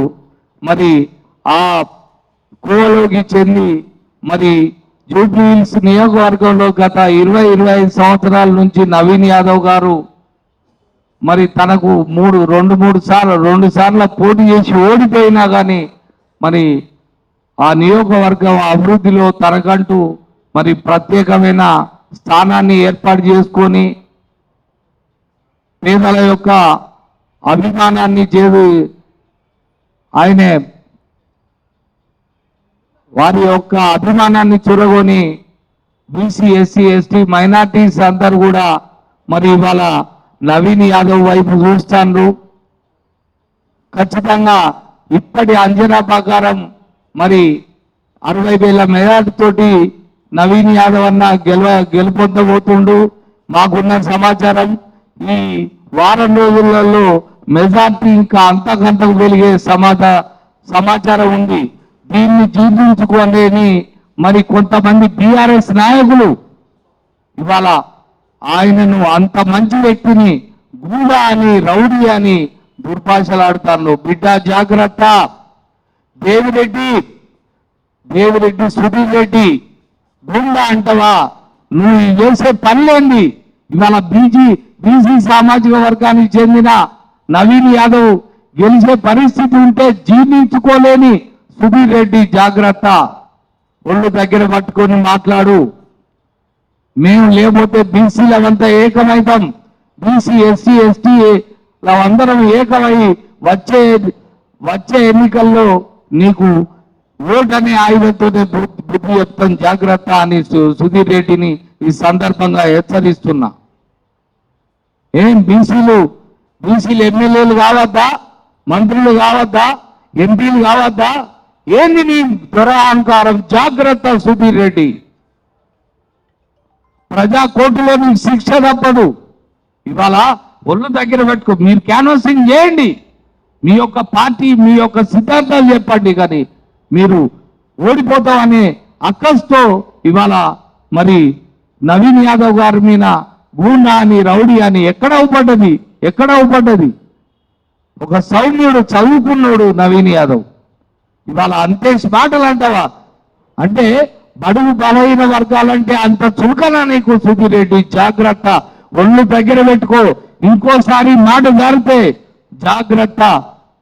మరి ఆ కోవలోకి చెంది మరి జూబ్లీ హిల్స్ నియోజకవర్గంలో గత 20-25 సంవత్సరాల నుంచి నవీన్ యాదవ్ గారు మరి తనకు రెండు సార్లు పోటీ చేసి ఓడిపోయినా కానీ మరి ఆ నియోజకవర్గం అభివృద్ధిలో తనకంటూ మరి ప్రత్యేకమైన స్థానాన్ని ఏర్పాటు చేసుకొని పేదల యొక్క అభిమానాన్ని ఆయనే వారి యొక్క అభిమానాన్ని చూరగొని బీసీ ఎస్సీ ఎస్టీ మైనార్టీస్ అందరూ కూడా మరి ఇవాళ నవీన్ యాదవ్ వైపు చూస్తాండ్రు. ఖచ్చితంగా ఇప్పటి అంచనా ప్రకారం మరి 60,000 మెజార్టీతోటి నవీన్ యాదవ్ అన్న గెలుపొందబోతుండు. మాకున్న సమాచారం ఈ వారం రోజులలో మెజార్టీ ఇంకా అంతకంతకు వెలిగే సమాచారం ఉంది. దీన్ని జీర్ణించుకోలేని మరి కొంతమంది బీఆర్ఎస్ నాయకులు ఇవాళ ఆయనను అంత మంచి వ్యక్తిని గూండా అని రౌడీ అని దుర్భాషలాడుతాను. బిడ్డ జాగ్రత్త, దేవిరెడ్డి సుధీర్ రెడ్డి గూండా అంటవా? నువ్వు చేసే పనులేంది? ఇవాళ బీసీ సామాజిక వర్గానికి చెందిన నవీన్ యాదవ్ గెలిచే పరిస్థితి ఉంటే జీర్ణించుకోలేని సుధీర్ రెడ్డి జాగ్రత్త, ఒళ్ళు దగ్గర పట్టుకొని మాట్లాడు. మేము లేకపోతే బీసీలమంతా ఏకమైతాం, బీసీ ఎస్సీ ఎస్టీ అందరం ఏకమై వచ్చే ఎన్నికల్లో నీకు ఓట్ అనే ఆయుధంతోనే బుద్ధి చెప్తాం జాగ్రత్త అని సుధీర్ రెడ్డిని ఈ సందర్భంగా హెచ్చరిస్తున్నా. ఏం బీసీలు ఎమ్మెల్యేలు కావద్దా, మంత్రులు కావద్దా, ఎంపీలు కావద్దా? ఏంది నీ దురహంకారం? జాగ్రత్త సుధీర్ రెడ్డి. ప్రజా కోర్టులో మీకు శిక్ష తప్పదు. ఇవాళ ఒళ్ళు దగ్గర పెట్టుకో. మీరు క్యాన్వాసింగ్ చేయండి, మీ యొక్క పార్టీ మీ యొక్క సిద్ధాంతాలు చెప్పండి. కానీ మీరు ఓడిపోతామనే అక్కస్తో ఇవాళ మరి నవీన్ యాదవ్ గారి మీద గూండా అని రౌడీ అని ఎక్కడ అవుపడ్డది? ఒక సౌమ్యుడు చదువుకున్నాడు నవీన్ యాదవ్. ఇవాళ అంతే మాటలు అంటావా? అంటే బడుగు బలహీన వర్గాలంటే అంత చులకనా నీకు? సుధీర్ రెడ్డి జాగ్రత్త, ఒళ్ళు దగ్గర పెట్టుకో. ఇంకోసారి మాట జారితే జాగ్రత్త,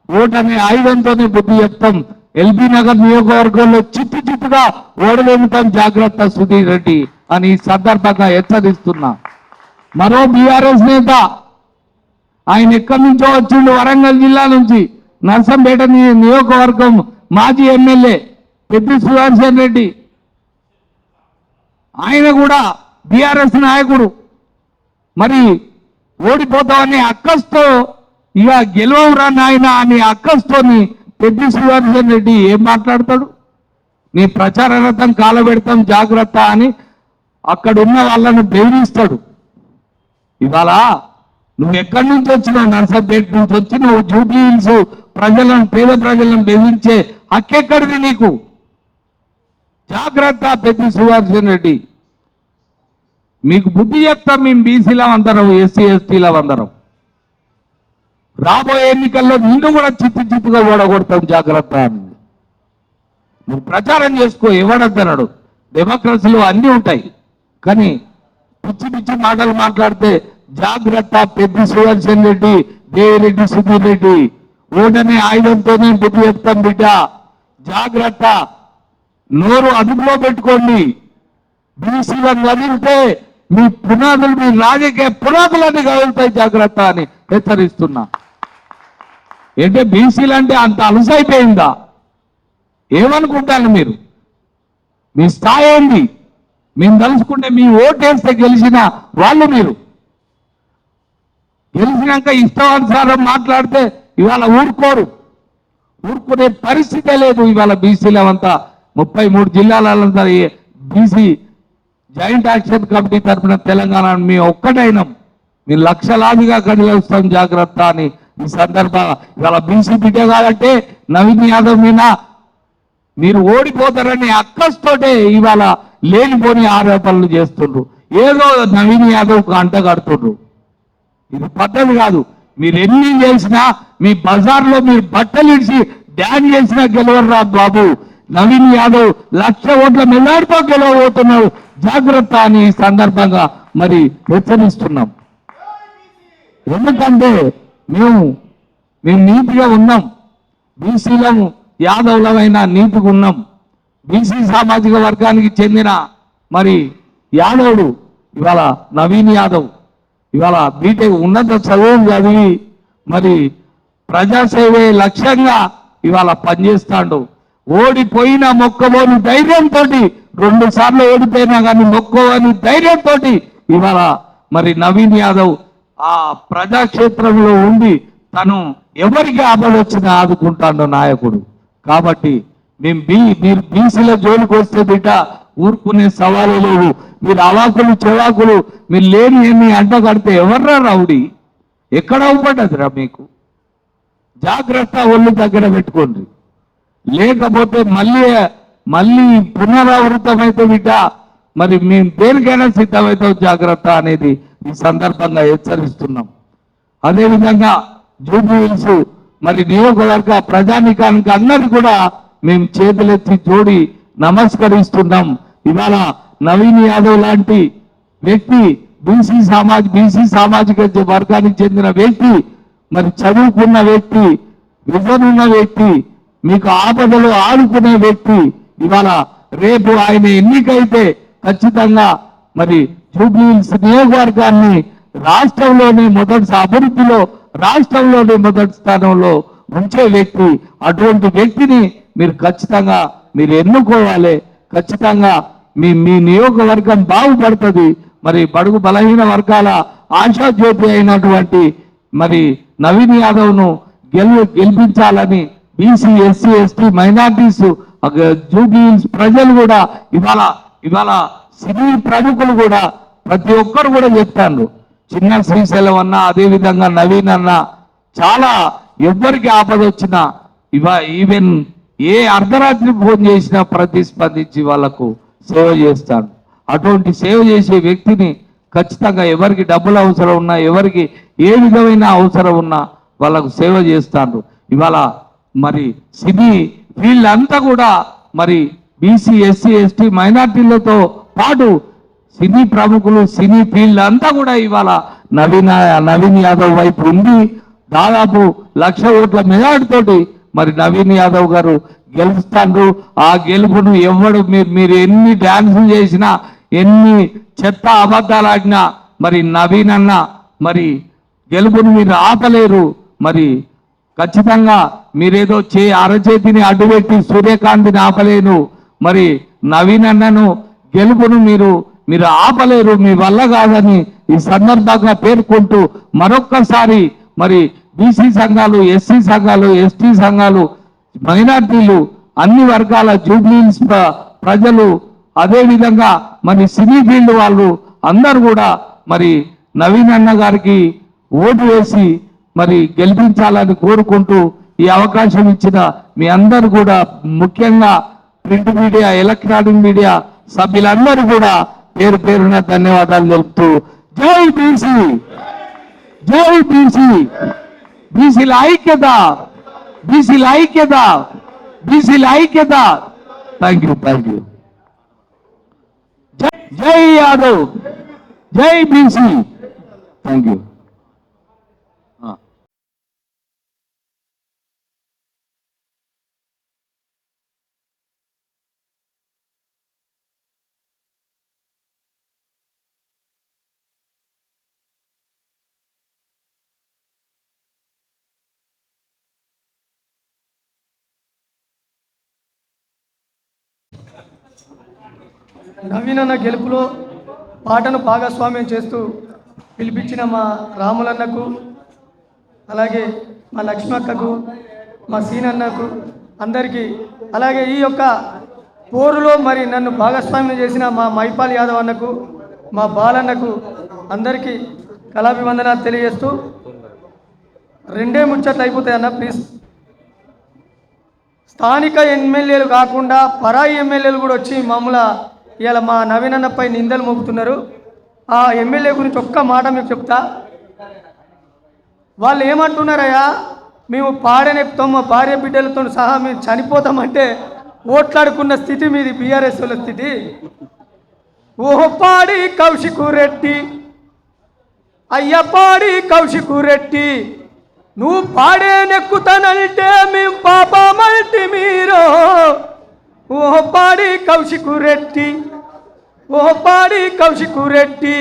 ఓటనే ఆయుధంతోనే బుద్ధి చెప్తాం. ఎల్బీ నగర్ నియోజకవర్గంలో చిత్తుగా ఓడలేముతాం. జాగ్రత్త సుధీర్ రెడ్డి అని ఈ సందర్భంగా హెచ్చరిస్తున్నా. మరో బీఆర్ఎస్ నేత ఆయన ఎక్కడి నుంచో వచ్చిండు, వరంగల్ జిల్లా నుంచి, నర్సంపేట నియోజకవర్గం మాజీ ఎమ్మెల్యే పెద్ది సుదర్శన్ రెడ్డి. ఆయన కూడా బీఆర్ఎస్ నాయకుడు. మరి ఓడిపోతామని అక్కస్తో ఇక గెలవరా నాయన అని అక్కస్తోని పెద్ది సుదర్శన్ రెడ్డి ఏం మాట్లాడతాడు? నీ ప్రచార రథం కాలబెడతాం జాగ్రత్త అని అక్కడున్న వాళ్ళను బెదిరిస్తాడు. ఇవాళ నువ్వు ఎక్కడి నుంచి వచ్చినావు? నర్సంపేట నుంచి వచ్చి నువ్వు జూబ్లీ హిల్స్ పేద ప్రజలను బెదిరించే హక్కెక్కడిది నీకు? జాగ్రత్త పెద్ది సుదర్శన్ రెడ్డి. మీకు బుద్ధి చెప్తాం. మేము బీసీలో అందరం, ఎస్సీ ఎస్టీలో అందరం రాబోయే ఎన్నికల్లో నిన్ను కూడా చిత్తుగా ఓడగొడతాం జాగ్రత్త అని నువ్వు ప్రచారం చేసుకో. ఎవడద్దన్నాడు? డెమోక్రసీలో అన్నీ ఉంటాయి, కానీ పిచ్చి మాటలు మాట్లాడితే జాగ్రత్త పెద్ది సుదర్శన్ రెడ్డి, దేవిరెడ్డి సుధీర్ రెడ్డి. ఓటనే ఆయుధంతోనే బుద్ధి చెప్తాం బిడ్డ, జాగ్రత్త. నోరు అదుపులో పెట్టుకోండి. బీసీలను వదిలితే మీ పునాదులు, మీ రాజకీయ పునాదులన్నీ కదులుతాయి జాగ్రత్త అని హెచ్చరిస్తున్నా. అంటే బీసీలు అంటే అంత అలసైపోయిందా? ఏమనుకుంటాను మీరు? మీ స్థాయి ఏంది? మేము తలుచుకుంటే మీ ఓటేస్తే గెలిచిన వాళ్ళు మీరు. గెలిచినాక ఇష్టానుసారం మాట్లాడితే ఇవాళ ఊరుకునే పరిస్థితే లేదు. ఇవాళ బీసీలంతా 33 జిల్లాలంతా బీసీ జాయింట్ యాక్షన్ కమిటీ తరఫున తెలంగాణ మీ ఒక్కటైనాం. మీ లక్షలాదిగా కదిలేస్తాం జాగ్రత్త అని ఈ సందర్భంగా. ఇవాళ బీసీ బిడ్డ కాదంటే నవీన్ యాదవ్ మీద మీరు ఓడిపోతారని అక్కస్తోటే ఇవాళ లేనిపోని ఆరోపణలు చేస్తుండ్రు. ఏదో నవీన్ యాదవ్కు అంటగడుతుండ్రు. ఇది పద్ధతి కాదు. మీరు ఎన్ని చేసినా, మీ బజార్లో మీరు బట్టలు ఇడిచి డ్యాన్ చేసినా గెలవరు రా బాబు. నవీన్ యాదవ్ 1,00,000 ఓట్ల మెజార్టీతో గెలవబోతున్నాడు, జాగ్రత్త అని ఈ సందర్భంగా మరి హెచ్చరిస్తున్నాం. ఎందుకంటే మేము నీతిగా ఉన్నాం, బీసీలము యాదవులమైన నీతిగా ఉన్నాం. బీసీ సామాజిక వర్గానికి చెందిన మరి యాదవుడు ఇవాళ నవీన్ యాదవ్ ఇవాళ బీటెక్ ఉన్నత చదువులు చదివి మరి ప్రజాసేవే లక్ష్యంగా ఇవాళ పనిచేస్తాడు. ఓడిపోయిన మొక్కబోని ధైర్యంతో 2 సార్లు ఓడిపోయినా కానీ మొక్కబోని ధైర్యంతో ఇవాళ మరి నవీన్ యాదవ్ ఆ ప్రజాక్షేత్రంలో ఉండి తను ఎవరికి ఆపదొచ్చినా ఆదుకుంటాడు నాయకుడు. కాబట్టి మీరు బీసీల జోలికి వస్తే బిడ్డ ఊరుకునే సవాలు లేవు. మీరు అవాకులు చెవాకులు మీరు లేని ఎన్ని అంట కడితే ఎవర్రా రౌడీ, ఎక్కడ అవ్వబడ్డదిరా మీకు? జాగ్రత్త ఒళ్ళు దగ్గర పెట్టుకోండి, లేకపోతే మళ్ళీ పునరావృతమైతే బిడ్డ మరి మేము దేనికైనా సిద్ధమవుతాం, జాగ్రత్త అనేది ఈ సందర్భంగా హెచ్చరిస్తున్నాం. అదేవిధంగా జూబ్లీ హిల్స్ మరి నియోజకవర్గ ప్రజానికానికి అందరికీ కూడా మేము చేతులెత్తి జోడి నమస్కరిస్తున్నాం. ఇవాళ నవీన్ యాదవ్ లాంటి వ్యక్తి బీసీ సామాజిక వర్గానికి చెందిన వ్యక్తి, మరి చదువుకున్న వ్యక్తి, విజన్ ఉన్న వ్యక్తి, మీకు ఆపదలు ఆడుకునే వ్యక్తి ఇవాళ రేపు ఆయన ఎన్నికైతే ఖచ్చితంగా మరి జూబ్లీ హిల్స్ నియోజకవర్గాన్ని రాష్ట్రంలోనే అభివృద్ధిలో రాష్ట్రంలోనే మొదటి స్థానంలో ఉంచే వ్యక్తి. అటువంటి వ్యక్తిని మీరు ఖచ్చితంగా మీరు ఎన్నుకోవాలి. ఖచ్చితంగా మీ నియోజకవర్గం బాగుపడుతుంది. మరి బడుగు బలహీన వర్గాల ఆశాజ్యోతి అయినటువంటి మరి నవీన్ యాదవ్ను గెలిపించాలని BC SC ST minorities Jubilee hills ప్రజలు కూడా ఇవాళ సినీ ప్రముఖులు కూడా ప్రతి ఒక్కరు కూడా చెప్తారు. చిన్న శ్రీశైలం అన్న, అదేవిధంగా నవీన్ అన్న చాలా ఎవ్వరికి ఆపద వచ్చినా ఈవెన్ ఏ అర్ధరాత్రి ఫోన్ చేసినా ప్రతిస్పందించి వాళ్లకు సేవ చేస్తాడు. అటువంటి సేవ చేసే వ్యక్తిని ఖచ్చితంగా ఎవరికి డబ్బులు అవసరం ఉన్నా, ఎవరికి ఏ విధమైన అవసరం ఉన్నా వాళ్ళకు సేవ చేస్తాడు. ఇవాళ మరి సినీ ఫీల్డ్ అంతా కూడా మరి బీసీ ఎస్సీ ఎస్టీ మైనార్టీలతో పాటు సినీ ప్రముఖులు సినీ ఫీల్డ్ అంతా కూడా ఇవాళ నవీన్ యాదవ్ వైపు ఉంది. దాదాపు 1,00,000 ఓట్ల మెజార్టీతోటి మరి నవీన్ యాదవ్ గారు గెలుస్తాండ్రు. ఆ గెలుపును ఎవడు మీరు ఎన్ని డ్యాన్సులు చేసినా, ఎన్ని చెత్త అబద్ధాలు ఆడినా మరి నవీన్ అన్న మరి గెలుపును మీరు ఆపలేరు. మరి ఖచ్చితంగా మీరేదో అరచేతిని అడ్డుపెట్టి సూర్యకాంతిని ఆపలేను. మరి నవీన్ అన్నను గెలుపును మీరు ఆపలేరు, మీ వల్ల కాదని ఈ సందర్భంగా పేర్కొంటూ మరొక్కసారి మరి బీసీ సంఘాలు, ఎస్సీ సంఘాలు, ఎస్టీ సంఘాలు, మైనార్టీలు, అన్ని వర్గాల జూబ్లీ హిల్స్ ప్రజలు, అదేవిధంగా మరి సినీ ఫీల్డ్ వాళ్ళు అందరూ కూడా మరి నవీన్ అన్న గారికి ఓటు వేసి మరి గెలిపించాలని కోరుకుంటూ ఈ అవకాశం ఇచ్చిన మీ అందరూ కూడా, ముఖ్యంగా ప్రింట్ మీడియా, ఎలక్ట్రానిక్ మీడియా సభ్యులందరూ కూడా పేరు పేరున ధన్యవాదాలు తెలుపుతూ జై బీసీ, జై బీసీ, బీసీల ఐక్యత, బీసీల ఐక్యత, బీసీల ఐక్యత. Thank you. జై యాదవ్, జై బీసీ. Thank you. నవీన్ అన్న గెలుపులో పాటను భాగస్వామ్యం చేస్తూ పిలిపించిన మా రాములన్నకు, అలాగే మా లక్ష్మక్కకు, మా సీనన్నకు అందరికీ, అలాగే ఈ యొక్క పోరులో మరి నన్ను భాగస్వామ్యం చేసిన మా మైపాల్ యాదవ్ అన్నకు, మా బాలన్నకు అందరికీ కళాభివందనాలు తెలియజేస్తూ, 2 ముచ్చట్లు అయిపోతాయి అన్న ప్లీజ్. స్థానిక ఎమ్మెల్యేలు కాకుండా పరాయి ఎమ్మెల్యేలు కూడా వచ్చి మమ్మల్ని ఇవాళ మా నవీన్ అన్నపై నిందలు మోపుతున్నారు. ఆ ఎమ్మెల్యే గురించి ఒక్క మాట మీకు చెప్తా. వాళ్ళు ఏమంటున్నారయ్యా, మేము పాడనెప్తాం, మా భార్య బిడ్డలతో సహా మేము చనిపోతామంటే ఓట్లాడుకున్న స్థితి మీది బీఆర్ఎస్ వాళ్ళ స్థితి. ఓహో పాడి కౌశికు రెడ్డి, అయ్య పాడి కౌశికు రెడ్డి, నువ్వు పాడే నెక్కుతానంటే మేము పాపమంటి మీరు. ఓహో పాడి కౌశికు రెడ్డి, ఓహో పాడి కౌశికు రెడ్డి,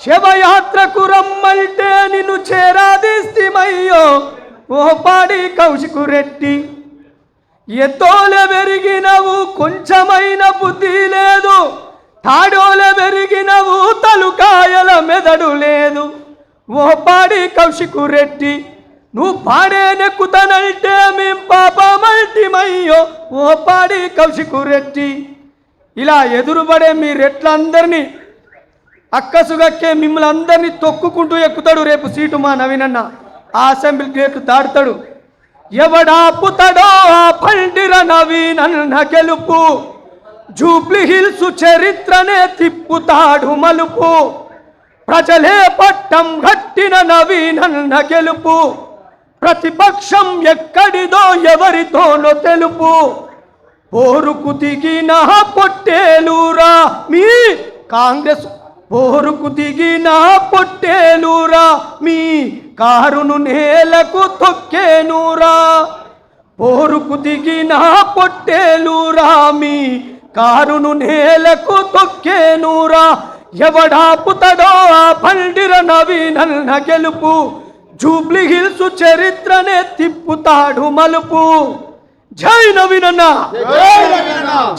శివయాత్రకు రమ్మంటే నిన్ను చేరాదిస్తిమయ్యో. ఓహో పాడి కౌశికు రెడ్డి, ఎత్తోలే పెరిగినవు కొంచెమైన బుద్ధి లేదు, తాడోలే పెరిగినవు తలుకాయల మెదడు లేదు. ఓ పాడి కౌశికు రెడ్డి, నువ్వు పాడే నెక్కుతానంటే మేం పాపమల్టిమయ్యో. ఓ పాడి కౌశికు రెడ్డి, ఇలా ఎదురుపడే మీ రెట్లందరినీ అక్కసుగక్కే మిమ్మల్ని అందరినీ తొక్కుకుంటూ ఎక్కుతాడు రేపు సీటు మా నవీనన్న. ఆ అసెంబ్లీ గేట్లు దాటుతాడు. ఎవడాపుతాడో ఆ పండిర నవీనన్న గెలుపు, జూబ్లీ హిల్స్ చరిత్రనే తిప్పుతాడు మలుపు. ప్రజలే పట్టం గట్టిన నవీనన్న గెలుపు, ప్రతిపక్షం ఎక్కడిదో ఎవరితోనో తెలుపు. పోరుకు దిగిన పొట్టేలురా మీ కాంగ్రెస్, పోరుకు దిగిన పొట్టేలురా మీ కారును నేలకు తొక్కేనురా. పోరుకు దిగిన పొట్టేలురా మీ కారును నేలకు తొక్కేనురా. ఎవడాపుతాడో ఆ పండిర నవీనన్న గెలుపు, జూబ్లీ హిల్స్ చరిత్రనే తిప్పుతాడు మలుపు. జై నవీనన్న,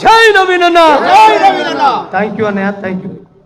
జై నవీనన్న. థ్యాంక్ యూ అన్నయ్య, థ్యాంక్ యూ.